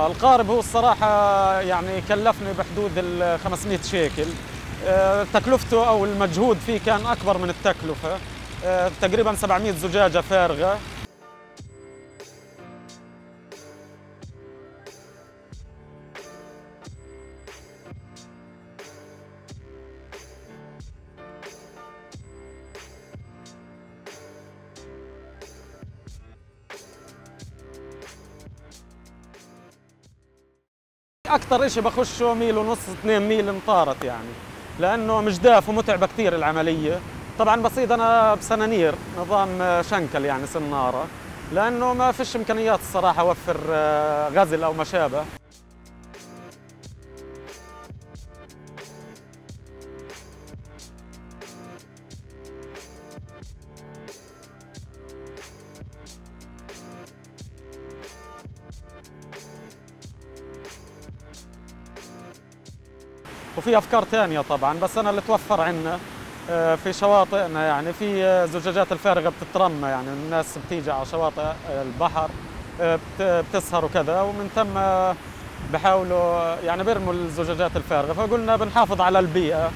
القارب هو الصراحة يعني كلفني بحدود ال 500 شيكل. تكلفته أو المجهود فيه كان أكبر من التكلفة. تقريبا 700 زجاجة فارغة. أكثر إشي بخشه ميل ونص 2 ميل انطارت يعني، لأنه مجداف ومتعبة كثير العملية. طبعا بصيد أنا بسنانير نظام شنكل يعني سنارة، لأنه ما فيش إمكانيات الصراحة أوفر غزل أو ما شابه. وفي أفكار ثانية طبعا، بس أنا اللي توفر عندنا في شواطئنا يعني في زجاجات الفارغة بتترمى، يعني الناس بتيجي على شواطئ البحر بتسهر وكذا، ومن ثم بحاولوا يعني بيرموا الزجاجات الفارغة، فقلنا بنحافظ على البيئة.